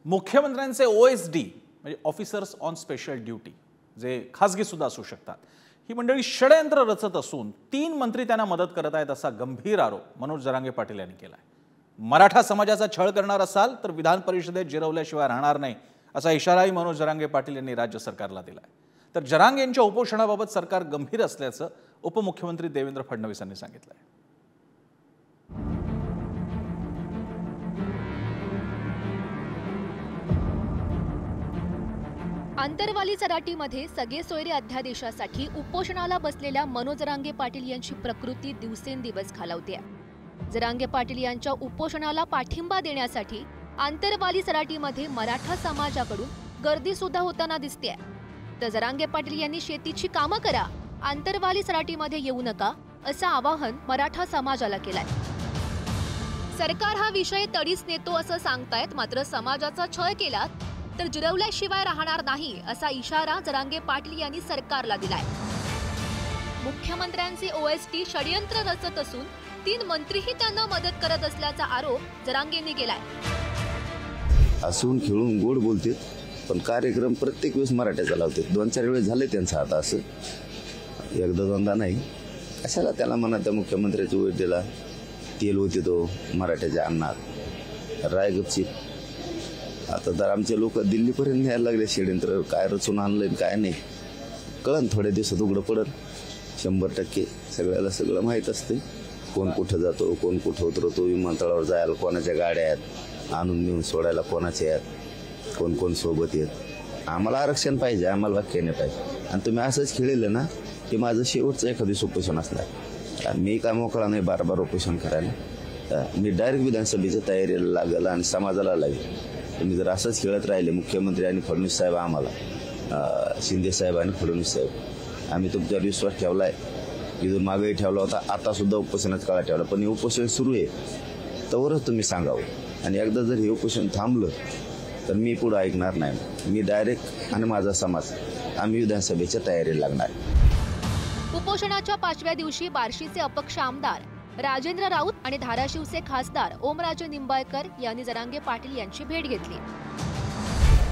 मुख्यमंत्र्यांचे OSD म्हणजे officers on special duty जे खासगी सुद्धा असू शकतात, ही मंडळी षडयंत्र रचत असून 3 मंत्री त्यांना मदत करत आहेत असा गंभीर आरोप मनोज जरांगे पाटील यांनी केला आहे। मराठा समाजाचा छळ करणार असाल तर विधान परिषदेत जिरवल्याशिवाय राहणार नाही असा इशाराही मनोज जरांगे पाटील यांनी राज्य सरकारला दिला आहे। तर जरांगे यांच्या उपोषणाबाबत सरकार गंभीर असल्याचं उपमुख्यमंत्री देवेंद्र फडणवीस यांनी सांगितलं आहे। आंतरवाली चराटीमध्ये सगळे सोयरे अध्यादेशासाठी उपोषणाला बसलेल्या मनोज जरांगे पाटील यांची प्रकृती दिवसेंदिवस खालावते। जरांगे पाटील यांच्या उपोषणाला पाठिंबा देण्यासाठी आंतरवाली चराटीमध्ये मराठा समाजाकडून गर्दी सुद्धा होताना दिसते। तर जरांगे पाटील यांनी शेतीची कामं करा, आंतरवाली चराटीमध्ये येऊ नका असं आवाहन मराठा समाजाला केलंय। सरकार हा विषय तडीच नेतो असं सांगतायत, मात्र समाजाचा छळ केला तर जिरवल्याशिवाय राहणार नाही असा इशारा जरांगे पाटील यांनी सरकारला दिलाय। मुख्यमंत्र्यांचे OSD षडयंत्र रचत असून 3 मंत्रीही त्यांना मदत करत असल्याचा आरोप जरांगेंनी केलाय। हसून खेळून गोड बोलते, पण कार्यक्रम प्रत्येक वेळेस मराठ्याचा लावते। 2-4 वेळेस झाले त्यांचं आता असं, एकदा दोनदा नाही। कशाला त्याला म्हणा त्या मुख्यमंत्र्याच्या OSDला तेल होते तो मराठ्याच्या अन्नात रायगपची। आता तर आमचे लोक दिल्लीपर्यंत न्यायला लागले षडयंत्र, काय रचून आणलंय काय नाही कळण, थोड्या दिवसात उघडं पडल 100%। सगळ्याला सगळं माहीत असते, कोण कुठं जातो, कोण कुठं उतरतो, विमानतळावर जायला कोणाच्या गाड्या आहेत, आणून नेऊन सोडायला कोणाच्या आहेत, कोण कोण सोबत येत। आम्हाला आरक्षण पाहिजे, आम्हाला वाक्य नाही पाहिजे। आणि तुम्ही असंच खेळलं ना की माझं शेवटचं एखादी उपोषण असणार। मी काय मोकळा नाही बार उपोषण करायला, मी डायरेक्ट विधानसभेच्या तयारीला लागेल आणि समाजाला लागेल। तुम्ही जर असंच खेळत राहिले, मुख्यमंत्री आणि फडणवीस साहेब, आम्हाला शिंदे साहेब आणि फडणवीस साहेब, आम्ही तुमच्यावर विश्वास ठेवलाय, इथून मागेही ठेवला होता, आता सुद्धा उपोषणाचा काळ ठेवला, पण हे उपोषण सुरू आहे तवरच तुम्ही सांगावं। आणि एकदा जर हे उपोषण थांबलं तर मी पुढे ऐकणार नाही। मी डायरेक्ट आणि माझा समाज आम्ही विधानसभेच्या तयारीला लागणार। उपोषणाच्या 5व्या दिवशी बार्शीचे अपक्ष आमदार राजेंद्र राऊत आणि धाराशिवचे खासदार ओमराजे निंबाळकर यांनी जरांगे पाटील यांची भेट घेतली।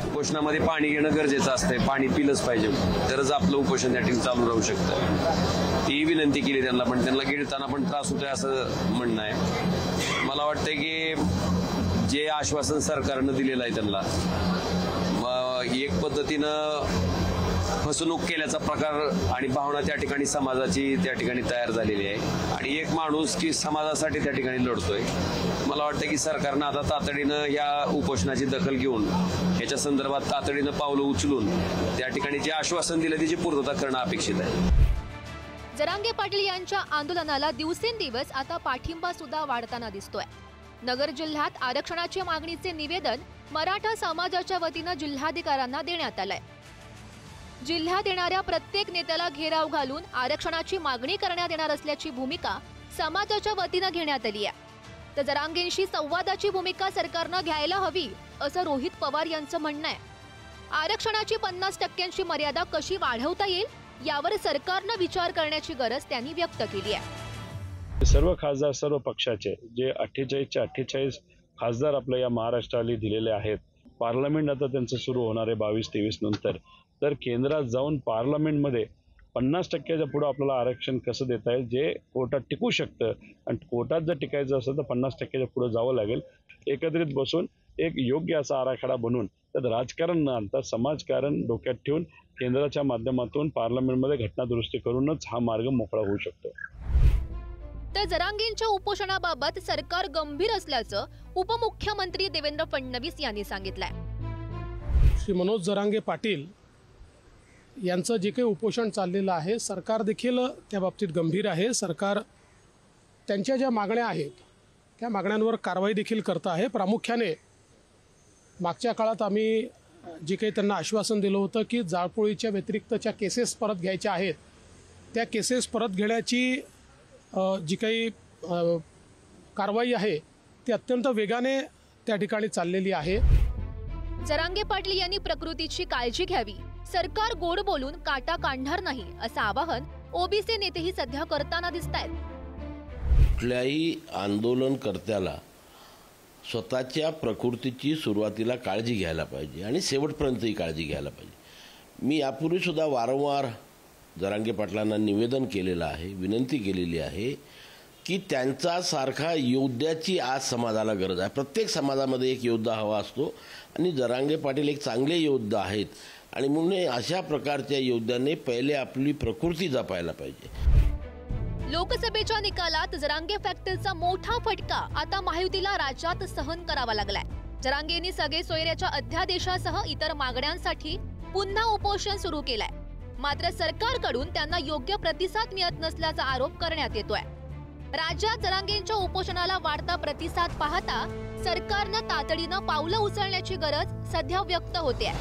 उपोषणामध्ये पाणी घेणं गरजेचं असतंय, पाणी पिलंच पाहिजे, तरच आपलं उपोषण त्या ठिकाणी चालू राहू शकतं। ती विनंती केली त्यांना, पण त्यांना गिळताना पण त्रास होतोय असं म्हणणं आहे। मला वाटतंय की जे आश्वासन सरकारनं दिलेलं आहे त्यांना एक पद्धतीनं फसवणूक केल्याचा प्रकार आणि भावना त्या ठिकाणी समाजाची त्या ठिकाणी तयार झालेली आहे आणि एक माणूस की समाजासाठी त्या ठिकाणी लढतोय। मला वाटतं की सरकारनं आता तातडीनं या उपोषणाची दखल घेऊन याच्या संदर्भात तातडीनं पावलं उचलून त्या ठिकाणी जे आश्वासन दिलं त्याची पूर्तता करणं अपेक्षित आहे। जरांगे पाटील यांच्या आंदोलनाला दिवसेंदिवस आता पाठिंबा सुद्धा वाढताना दिसतोय। नगर जिल्ह्यात आरक्षणाच्या मागणीचे निवेदन मराठा समाजाच्या वतीनं जिल्हाधिकाऱ्यांना देण्यात आलंय। जिल्ह्यात येणाऱ्या प्रत्येक नेत्याला घेराव घालून आरक्षणाची मागणी करण्यात येणार असल्याची भूमिका समाजाच्या वतीनं घेण्यात आली आहे। तर जरांगेंशी संवादाची भूमिका सरकारनं घ्यायला हवी असं रोहित पवार यांचं म्हणणं आहे। आरक्षणाची 50%ची मर्यादा कशी वाढवता येईल यावर सरकारनं विचार करण्याची गरज त्यांनी व्यक्त केली आहे। सर्व खासदार, सर्व पक्षाचे जे 48चे 48 खासदार आपल्या या महाराष्ट्राला दिलेले आहेत, पार्लमेंट आता त्यांचं सुरू होणार आहे 22-23 नंतर, तर केंद्रात जाऊन पार्लमेंटमध्ये 50%च्या पुढे आपल्याला आरक्षण कसं देता येईल जे कोर्टात टिकू शकतं, आणि कोर्टात जर टिकायचं असेल तर 50%च्या पुढे जावं लागेल। एकत्रित बसून एक योग्य असा आराखडा बनवून त्यात राजकारण न आणता समाजकारण डोक्यात ठेवून केंद्राच्या माध्यमातून पार्लमेंटमध्ये घटनादुरुस्ती करूनच हा मार्ग मोकळा होऊ शकतो। तर जरांगेंच्या उपोषणाबाबत सरकार गंभीर असल्याचं उपमुख्यमंत्री देवेंद्र फडणवीस यांनी सांगितलंय। श्री मनोज जरांगे पाटील यांचं जे काही उपोषण चाललेलं आहे, सरकार देखील त्या बाबतीत गंभीर आहे। सरकार त्यांच्या ज्या मागण्या आहेत त्या मागण्यांवर कारवाई देखील करत आहे। प्रामुख्याने मागच्या काळात आम्ही जे काही त्यांना आश्वासन दिलं होतं की जाळपोळीच्या व्यतिरिक्तच्या केसेस परत घ्यायच्या आहेत, त्या केसेस परत घेण्याची जी काही कारवाई आहे ती अत्यंत वेगाने त्या ठिकाणी चाललेली आहे। जरांगे पाटील यांनी प्रकृतीची काळजी घ्यावी, सरकार गोड बोलून काटा काढणार नाही असं आवाहन ओबीसी नेतेही सध्या करताना दिसतायत। कुठल्याही आंदोलनकर्त्याला स्वतःच्या प्रकृतीची सुरुवातीला काळजी घ्यायला पाहिजे आणि शेवटपर्यंतही काळजी घ्यायला पाहिजे। मी यापूर्वीसुद्धा वारंवार जरांगे पाटलांना निवेदन केलेलं आहे, विनंती केलेली आहे की त्यांच्यासारखा योद्ध्याची आज समाजाला गरज आहे। प्रत्येक समाजामध्ये एक योद्धा हवा असतो आणि जरांगे पाटील एक चांगले योद्धा आहेत आणि म्हणून अशा प्रकारच्या योद्ध्याने पहिले आपली प्रकृती जपायला पाहिजे। लोकसभेच्या निकालात जरांगे फॅक्टरचा मोठा फटका आता महायुतीला राज्यात सहन करावा लागलाय। जरांगेंनी सगळे सोयऱ्याच्या अध्यादेशासह इतर मागण्यांसाठी पुन्हा उपोषण सुरू केलंय। मात्र सरकारकडून त्यांना योग्य प्रतिसाद मिळत नसल्याचा आरोप करण्यात येतोय। राज्यात जरांगेंच्या उपोषणाला वाढता प्रतिसाद पाहता सरकारनं तातडीनं पावलं उचलण्याची गरज सध्या व्यक्त होते।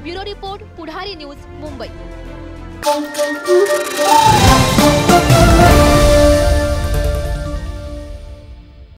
ब्युरो रिपोर्ट, पुढारी न्यूज, मुंबई।